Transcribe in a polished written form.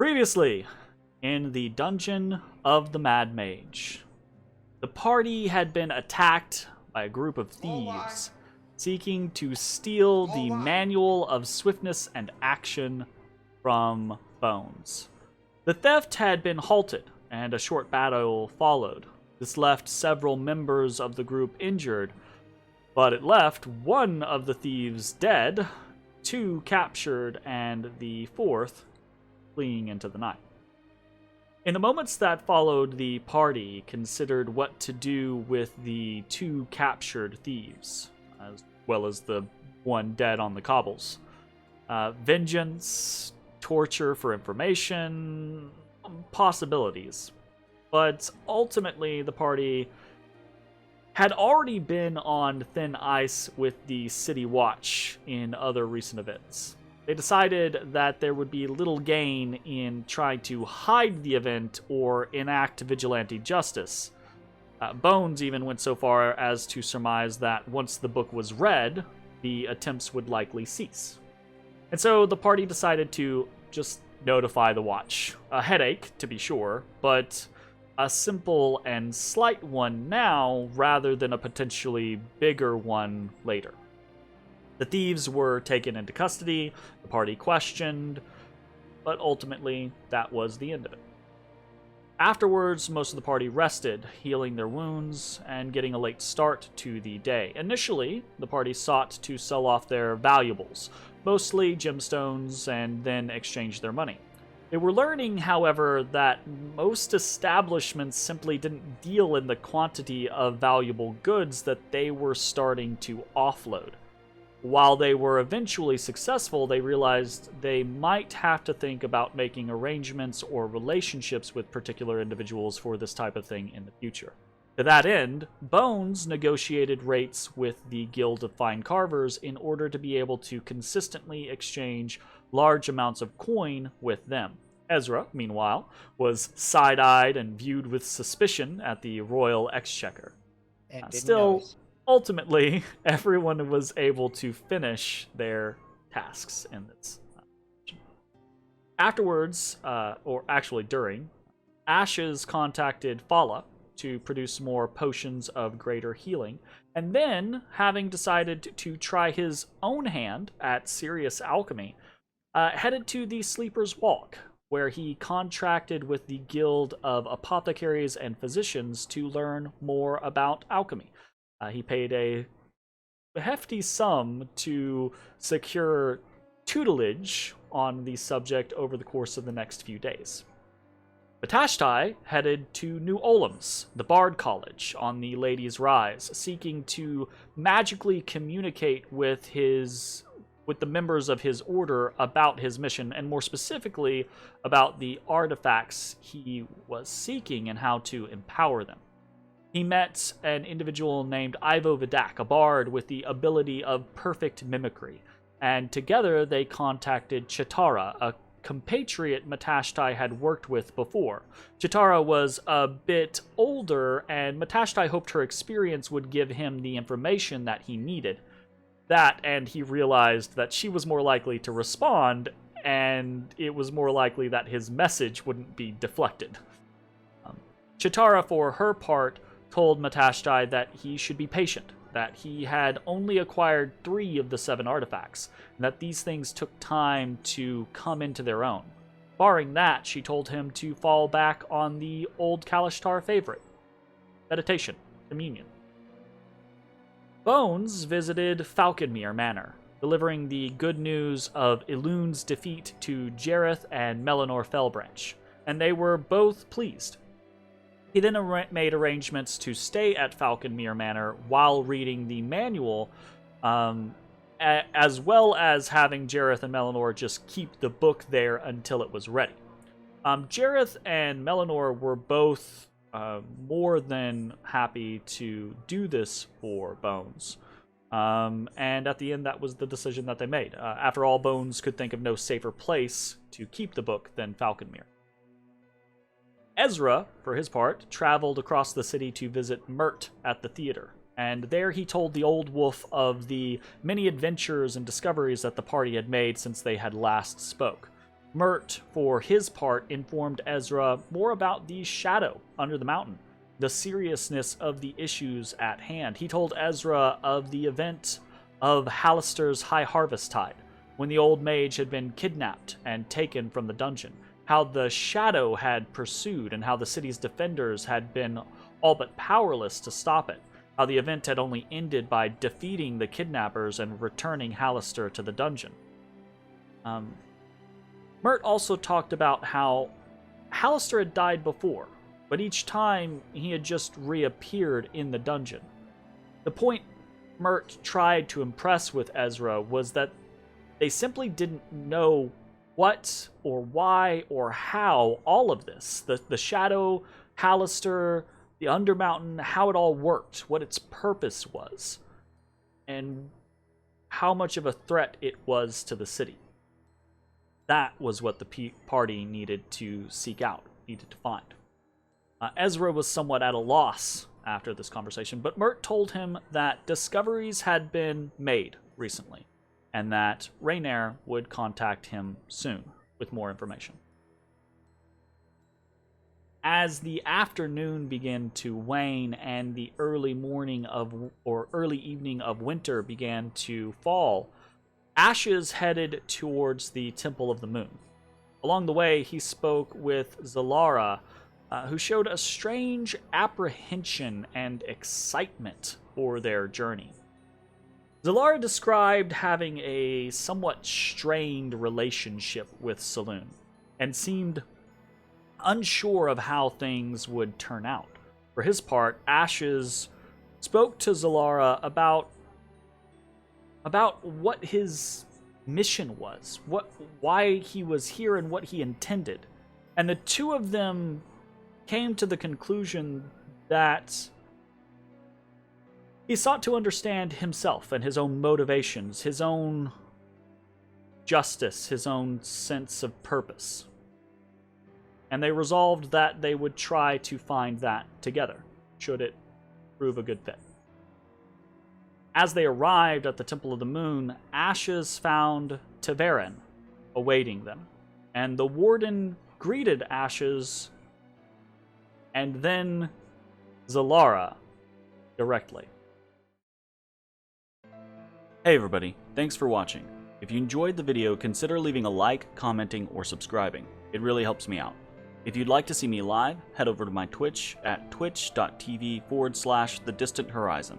Previously, in the dungeon of the Mad Mage, the party had been attacked by a group of thieves seeking to steal the Manual of Swiftness and Action from Bones. The theft had been halted, and a short battle followed. This left several members of the group injured, but it left one of the thieves dead, two captured, and the fourth fleeing into the night. In the moments that followed, the party considered what to do with the two captured thieves, as well as the one dead on the cobbles. Vengeance, torture for information, possibilities. But ultimately, the party had already been on thin ice with the City Watch in other recent events. They decided that there would be little gain in trying to hide the event or enact vigilante justice. Bones even went so far as to surmise that once the book was read, the attempts would likely cease. And so the party decided to just notify the Watch. A headache, to be sure, but a simple and slight one now rather than a potentially bigger one later. The thieves were taken into custody, the party questioned, but ultimately that was the end of it. Afterwards, most of the party rested, healing their wounds and getting a late start to the day. Initially, the party sought to sell off their valuables, mostly gemstones, and then exchange their money. They were learning, however, that most establishments simply didn't deal in the quantity of valuable goods that they were starting to offload. While they were eventually successful, they realized they might have to think about making arrangements or relationships with particular individuals for this type of thing in the future. To that end, Bones negotiated rates with the Guild of Fine Carvers in order to be able to consistently exchange large amounts of coin with them. Ezrah, meanwhile, was side-eyed and viewed with suspicion at the Royal Exchequer. Still, ultimately, everyone was able to finish their tasks in this. Afterwards, or actually during, Ashes contacted Fala to produce more potions of greater healing, and then, having decided to try his own hand at serious alchemy, headed to the Sleeper's Walk, where he contracted with the Guild of Apothecaries and Physicians to learn more about alchemy. He paid a hefty sum to secure tutelage on the subject over the course of the next few days. Matashtai headed to New Olam's, the Bard College, on the Lady's Rise, seeking to magically communicate with the members of his order about his mission, and more specifically about the artifacts he was seeking and how to empower them. He met an individual named Ivo Vidak, a bard with the ability of perfect mimicry, and together they contacted Chitara, a compatriot Matashtai had worked with before. Chitara was a bit older, and Matashtai hoped her experience would give him the information that he needed. That, and he realized that she was more likely to respond, and it was more likely that his message wouldn't be deflected. Chitara, for her part, told Matashtai that he should be patient, that he had only acquired 3 of the 7 artifacts, and that these things took time to come into their own. Barring that, she told him to fall back on the old Kalashtar favorite: meditation, communion. Bones visited Falconmere Manor, delivering the good news of Elun's defeat to Jareth and Melanor Fellbranch, and they were both pleased. He then made arrangements to stay at Falconmere Manor while reading the manual, as well as having Jareth and Melanor just keep the book there until it was ready. Jareth and Melanor were both more than happy to do this for Bones. And at the end, that was the decision that they made. After all, Bones could think of no safer place to keep the book than Falconmere. Ezrah, for his part, traveled across the city to visit Mert at the theater, and there he told the old wolf of the many adventures and discoveries that the party had made since they had last spoke. Mert, for his part, informed Ezrah more about the shadow under the mountain, the seriousness of the issues at hand. He told Ezrah of the event of Halaster's High Harvest Tide, when the old mage had been kidnapped and taken from the dungeon, how the shadow had pursued and how the city's defenders had been all but powerless to stop it, how the event had only ended by defeating the kidnappers and returning Halaster to the dungeon. Mert also talked about how Halaster had died before, but each time he had just reappeared in the dungeon. The point Mert tried to impress with Ezrah was that they simply didn't know what or why or how all of this, the Shadow, Halaster, the Undermountain, how it all worked, what its purpose was, and how much of a threat it was to the city. That was what the party needed to seek out, needed to find. Ezrah was somewhat at a loss after this conversation, but Mert told him that discoveries had been made recently, and that Rainier would contact him soon with more information. As the afternoon began to wane and the early evening of winter began to fall, Ashes headed towards the Temple of the Moon. Along the way, he spoke with Zalara, who showed a strange apprehension and excitement for their journey. Zalara described having a somewhat strained relationship with Saloon, and seemed unsure of how things would turn out. For his part, Ashes spoke to Zalara about what his mission was, why he was here and what he intended. And the two of them came to the conclusion that he sought to understand himself and his own motivations, his own justice, his own sense of purpose. And they resolved that they would try to find that together, should it prove a good fit. As they arrived at the Temple of the Moon, Ashes found Taverin awaiting them, and the warden greeted Ashes and then Zalara directly. Hey everybody, thanks for watching. If you enjoyed the video, consider leaving a like, commenting, or subscribing. It really helps me out. If you'd like to see me live, head over to my Twitch at twitch.tv/thedistanthorizon.